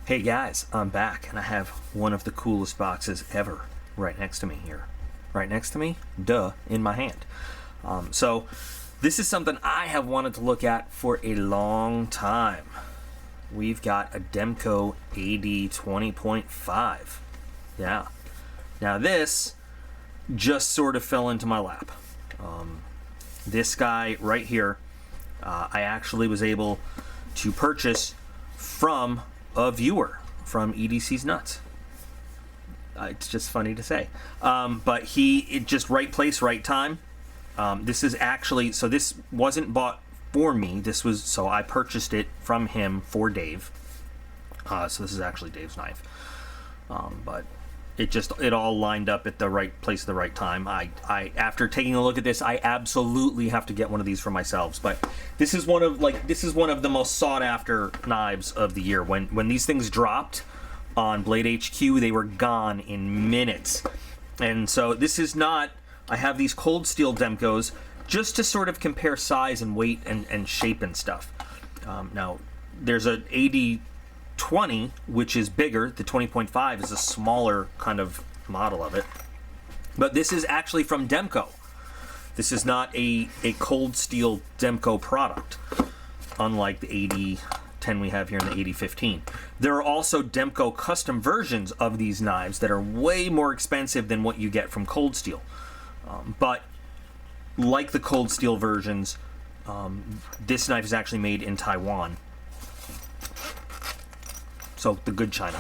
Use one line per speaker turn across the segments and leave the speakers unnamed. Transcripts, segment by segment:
Hey guys, I'm back and I have one of the coolest boxes ever right next to me here. Right next to me? Duh, in my hand. So this is something I have wanted to look at for a long time. We've got a Demko AD 20.5. Yeah. Now this just sort of fell into my lap. This guy right here, I actually was able to purchase from a viewer from EDC's Nuts. It's just funny to say. But it just right place, right time. This is actually, so this wasn't bought for me. So I purchased it from him for Dave. So this is actually Dave's knife. But it all lined up at the right place at the right time. After taking a look at this, I absolutely have to get one of these for myself. But this is one of the most sought after knives of the year. When these things dropped on Blade HQ, they were gone in minutes. And so this is not, I have these cold steel Demkos just to sort of compare size and weight and shape and stuff. Now there's an AD 20, which is bigger. The 20.5 is a smaller kind of model of it, but this is actually from Demko. This is not a cold steel Demko product, unlike the AD 10 we have here in the AD 15. There are also Demko custom versions of these knives that are way more expensive than what you get from cold steel, but like the cold steel versions, this knife is actually made in Taiwan. So the good China.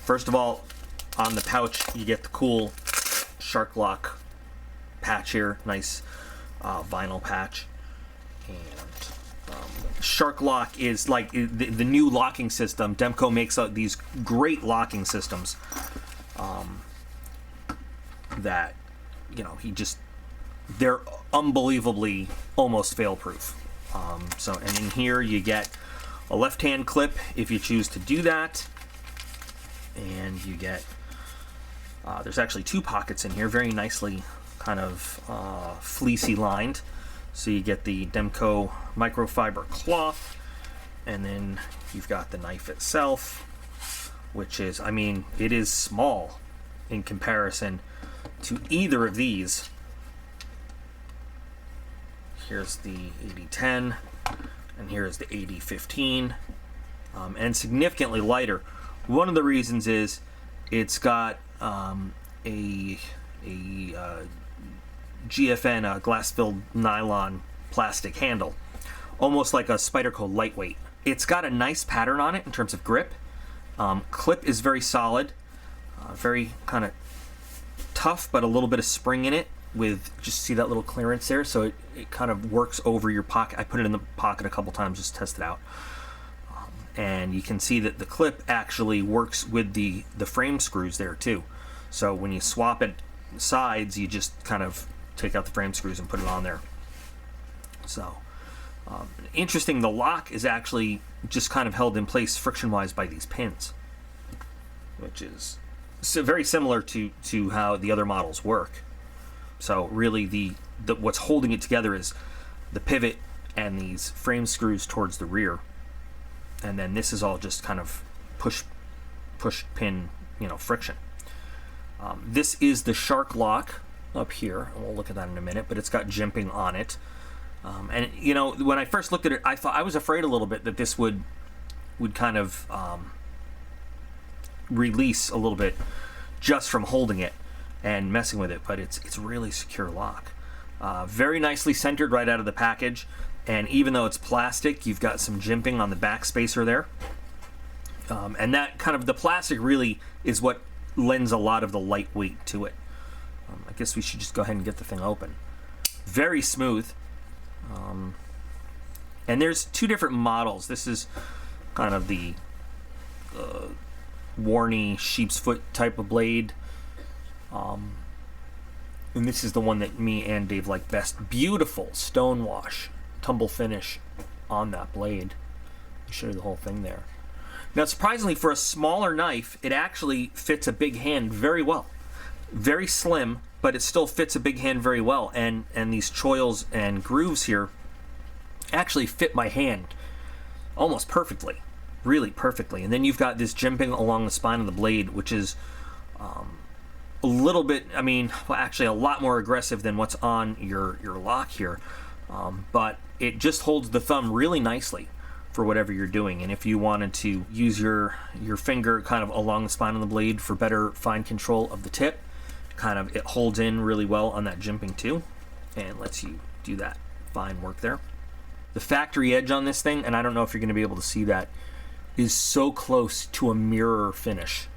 First of all, on the pouch you get the cool shark lock patch here, nice vinyl patch. And shark lock is like the new locking system. Demko makes these great locking systems that, you know, they're unbelievably almost fail-proof. And in here you get a left-hand clip if you choose to do that, and you get there's actually two pockets in here, very nicely kind of fleecy lined. So you get the Demko microfiber cloth, and then you've got the knife itself, which is, I mean, it is small in comparison to either of these. Here's the AD 10. And here is the AD 15, and significantly lighter. One of the reasons is it's got a GFN, a glass-filled nylon plastic handle, almost like a Spyderco lightweight. It's got a nice pattern on it in terms of grip. Clip is very solid, very kind of tough, but a little bit of spring in it. With just see that little clearance there, so it kind of works over your pocket. I put it in the pocket a couple times just to test it out, and you can see that the clip actually works with the frame screws there too. So when you swap it sides, you just kind of take out the frame screws and put it on there. So interesting, the lock is actually just kind of held in place friction wise by these pins, which is very similar to how the other models work. So really what's holding it together is the pivot and these frame screws towards the rear, and then this is all just kind of push pin, you know, friction. This is the shark lock up here, and we'll look at that in a minute, but it's got jimping on it. And you know, when I first looked at it, I was afraid a little bit that this would kind of release a little bit just from holding it and messing with it, but it's really secure lock. Very nicely centered right out of the package, and even though it's plastic, you've got some jimping on the back spacer there. And that kind of, the plastic really is what lends a lot of the lightweight to it. I guess we should just go ahead and get the thing open. Very smooth. And there's two different models. This is kind of the Warney sheep's foot type of blade. And this is the one that me and Dave like best. Beautiful stone wash, tumble finish on that blade. I'll show you the whole thing there. Now, surprisingly, for a smaller knife, it actually fits a big hand very well. Very slim, but it still fits a big hand very well. And these choils and grooves here actually fit my hand almost perfectly. really perfectly. And then you've got this jimping along the spine of the blade, which is a little bit, I mean, well, actually a lot more aggressive than what's on your lock here. But it just holds the thumb really nicely for whatever you're doing. And if you wanted to use your finger kind of along the spine of the blade for better fine control of the tip, kind of it holds in really well on that jimping too, and lets you do that fine work there. The factory edge on this thing, and I don't know if you're going to be able to see that, is so close to a mirror finish.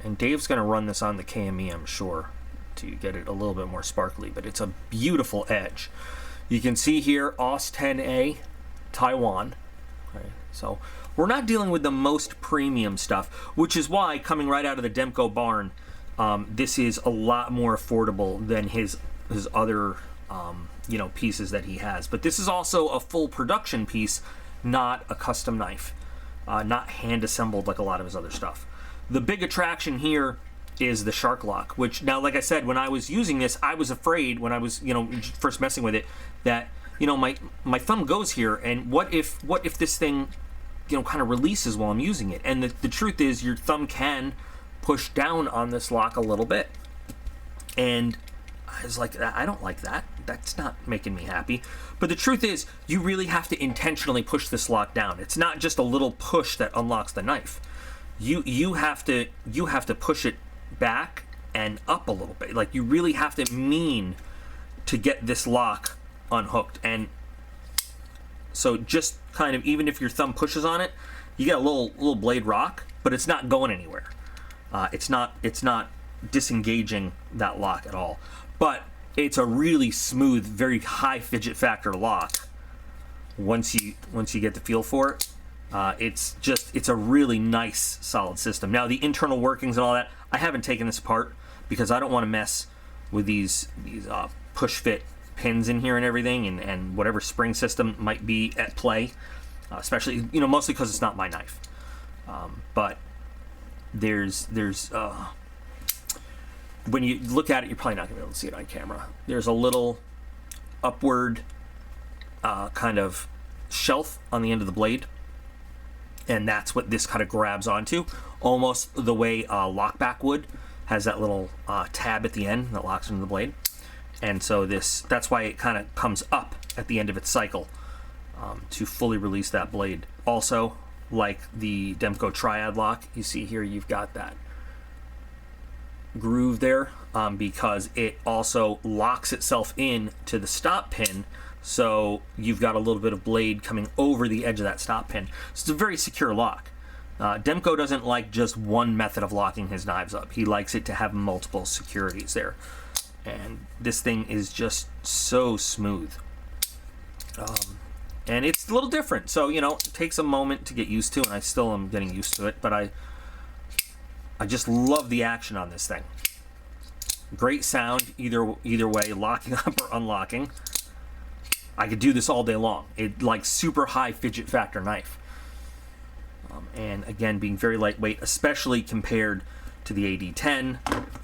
And Dave's going to run this on the KME, I'm sure, to get it a little bit more sparkly, but it's a beautiful edge. You can see here, AUS 10A, Taiwan. Okay, so we're not dealing with the most premium stuff, which is why, coming right out of the Demko barn, this is a lot more affordable than his other pieces that he has. But this is also a full production piece, not a custom knife, not hand assembled like a lot of his other stuff. The big attraction here is the shark lock, which now, like I said, when I was using this, I was afraid when I was first messing with it that my thumb goes here, and what if this thing kind of releases while I'm using it. And the truth is, your thumb can push down on this lock a little bit, and I was like, I don't like that. That's not making me happy. But the truth is, you really have to intentionally push this lock down. It's not just a little push that unlocks the knife. You have to push it back and up a little bit. Like, you really have to mean to get this lock unhooked. And so just kind of, even if your thumb pushes on it, you get a little blade rock, but it's not going anywhere. It's not disengaging that lock at all. But it's a really smooth, very high fidget factor lock once you get the feel for it. It's a really nice, solid system. Now, the internal workings and all that, I haven't taken this apart because I don't want to mess with these push fit pins in here and everything, and whatever spring system might be at play, especially mostly because it's not my knife. But there's when you look at it, you're probably not gonna be able to see it on camera. There's a little upward kind of shelf on the end of the blade, and that's what this kind of grabs onto, almost the way lockback would. Has that little tab at the end that locks into the blade. And so that's why it kind of comes up at the end of its cycle to fully release that blade. Also, like the Demko Triad lock, you see here you've got that groove there because it also locks itself in to the stop pin, so you've got a little bit of blade coming over the edge of that stop pin. So it's a very secure lock. Demko doesn't like just one method of locking his knives up. He likes it to have multiple securities there. And this thing is just so smooth. And it's a little different. So, it takes a moment to get used to, and I still am getting used to it, but I just love the action on this thing. Great sound either way, locking up or unlocking. I could do this all day long. It like super high fidget factor knife. And again, being very lightweight, especially compared to the AD10,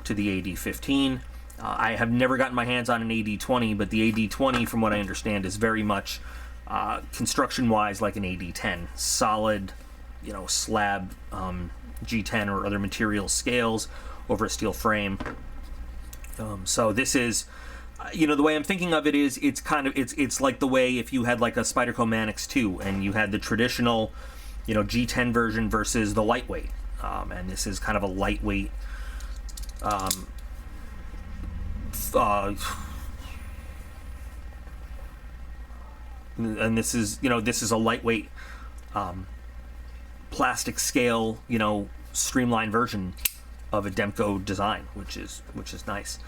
to the AD15. I have never gotten my hands on an AD20, but the AD20, from what I understand, is very much construction-wise like an AD10. Solid, slab G10 or other material scales over a steel frame. So this is, the way I'm thinking of it is, it's like the way if you had like a Spyderco Manix 2 and you had the traditional, G10 version versus the lightweight. And this is kind of a lightweight. And this is a lightweight plastic scale, streamlined version of a Demko design, which is nice.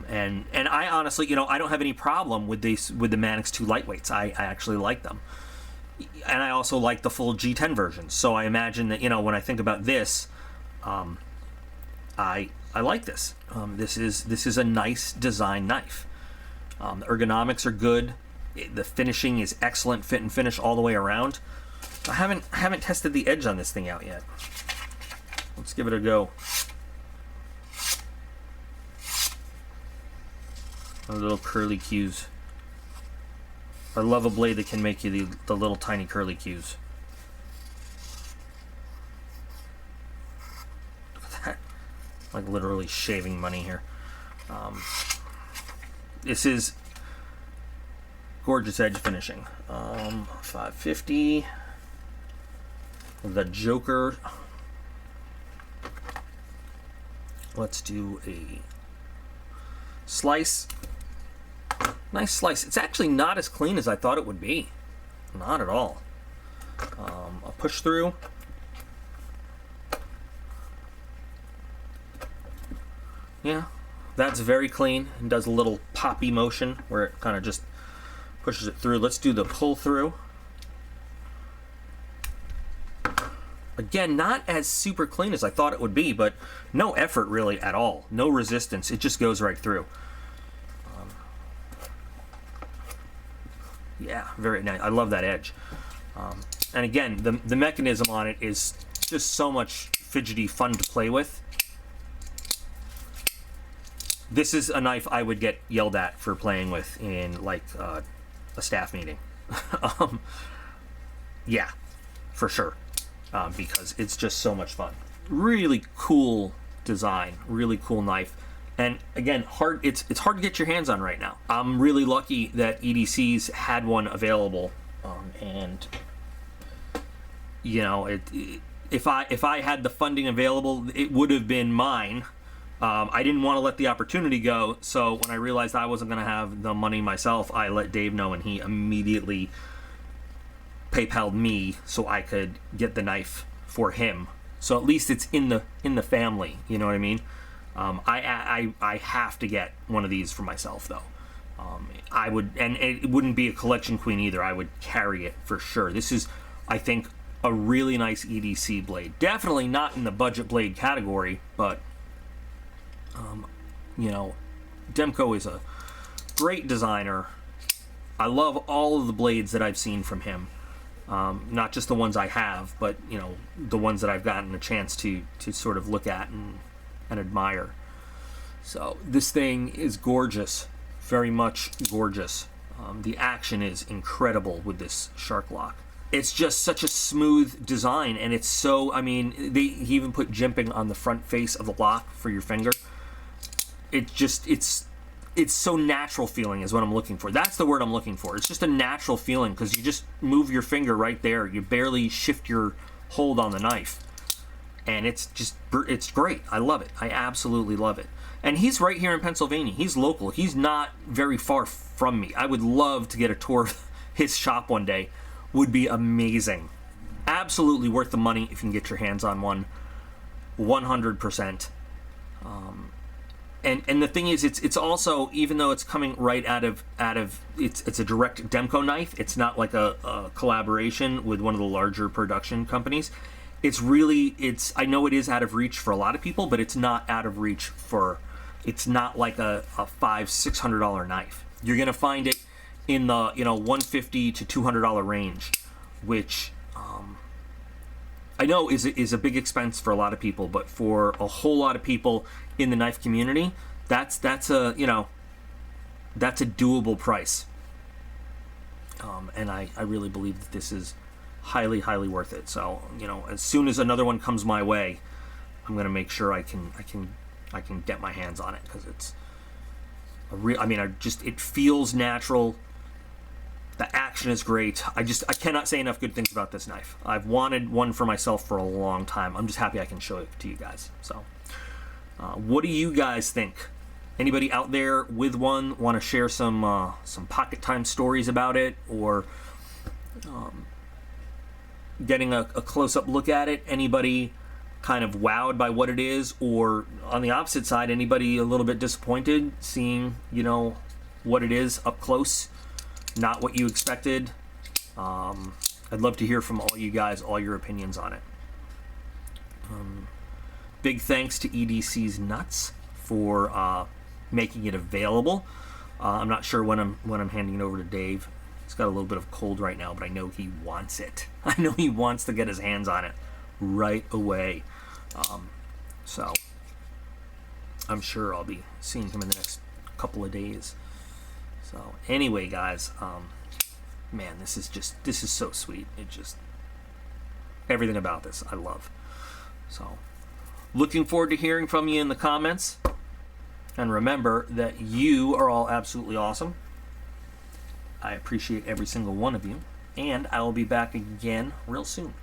And I honestly, I don't have any problem with the Manix 2 lightweights. I actually like them. And I also like the full G10 version. So I imagine that, when I think about this, I like this. This is a nice design knife. The ergonomics are good. The finishing is excellent, fit and finish all the way around. I haven't tested the edge on this thing out yet. Let's give it a go. A little curly cues. I love a blade that can make you the little tiny curly cues. like literally shaving money here. This is gorgeous edge finishing. 550. The Joker. Let's do a slice. Nice slice. It's actually not as clean as I thought it would be. Not at all. A push through. Yeah, that's very clean and does a little poppy motion where it kind of just pushes it through. Let's do the pull through. Again, not as super clean as I thought it would be, but no effort really at all. No resistance. It just goes right through. Yeah, very nice. I love that edge. And again, the mechanism on it is just so much fidgety fun to play with. This is a knife I would get yelled at for playing with in like a staff meeting. Yeah, for sure, because it's just so much fun. Really cool design, really cool knife, and again, hard. It's hard to get your hands on right now. I'm really lucky that EDC's had one available, and you know, if I had the funding available, it would have been mine. I didn't want to let the opportunity go, so when I realized I wasn't going to have the money myself, I let Dave know, and he immediately PayPal'd me so I could get the knife for him. So at least it's in the family, you know what I mean? I have to get one of these for myself though. I would, and it wouldn't be a collection queen either. I would carry it for sure. This is, I think, a really nice EDC blade. Definitely not in the budget blade category, but you know, Demko is a great designer. I love all of the blades that I've seen from him. Not just the ones I have, but you know, the ones that I've gotten a chance to sort of look at and admire. So this thing is gorgeous, very much gorgeous. The action is incredible with this shark lock. It's just such a smooth design, and it's so, I mean, he even put jimping on the front face of the lock for your finger. It's so natural feeling is what I'm looking for. That's the word I'm looking for. It's just a natural feeling because you just move your finger right there. You barely shift your hold on the knife. And it's great. I love it. I absolutely love it. And he's right here in Pennsylvania. He's local. He's not very far from me. I would love to get a tour of his shop one day. Would be amazing. Absolutely worth the money if you can get your hands on one. 100%. And the thing is, it's also, even though it's coming right out of it's a direct Demko knife. It's not like a collaboration with one of the larger production companies. I know it is out of reach for a lot of people, but it's not out of reach for. It's not like a $500-600 knife. You're gonna find it in the $150 to $200 range, which I know is a big expense for a lot of people, but for a whole lot of people in the knife community, that's a doable price. And I really believe that this is highly worth it. So as soon as another one comes my way, I'm gonna make sure I can get my hands on it, because it's it feels natural. The action is great. I cannot say enough good things about this knife. I've wanted one for myself for a long time. I'm just happy I can show it to you guys. So, what do you guys think? Anybody out there with one want to share some pocket time stories about it, or getting a close-up look at it? Anybody kind of wowed by what it is, or on the opposite side, anybody a little bit disappointed seeing what it is up close? Not what you expected. I'd love to hear from all you guys, all your opinions on it. Big thanks to EDC's Nuts for making it available. I'm not sure when I'm handing it over to Dave. He's got a little bit of cold right now, but I know he wants it. I know he wants to get his hands on it right away. So I'm sure I'll be seeing him in the next couple of days. So anyway, guys, man, this is so sweet. Everything about this I love. So Looking forward to hearing from you in the comments. And remember that you are all absolutely awesome. I appreciate every single one of you. And I will be back again real soon.